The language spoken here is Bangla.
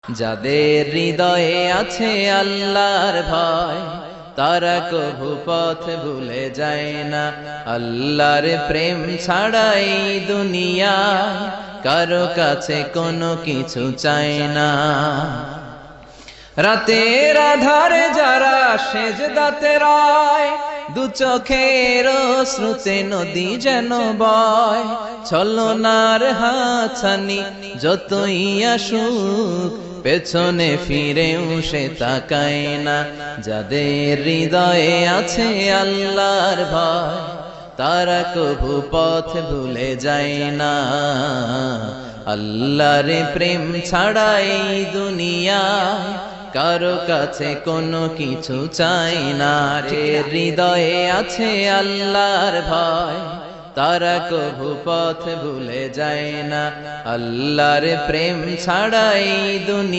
যাদের হৃদয়ে আছে আল্লাহর ভয়, তারা কভু পথ ভুলে যায় না। আল্লাহর প্রেম ছাড়া এই দুনিয়ায় কারো কাছে কোনো কিছু চায় না। রাতের আধারে যারা সেজদাতে রয়, দু চোখের শ্রুতে নদী যেন বয়। ছলনার হাতছানি যতই আসুক, পেছনে ফিরেও সে তাকায় না। যাদের হৃদয়ে আছে আল্লাহর ভয়, তারা কভু পথ ভুলে যায় না। আল্লাহর প্রেম ছাড়া এই দুনিয়ায় কারো কাছে কোনো কিছু চাই না। যে হৃদয়ে আছে আল্লাহর ভয়, তারা কভু পথ ভুলে যায় না। আল্লাহর প্রেম ছাড়া এই দুনিয়া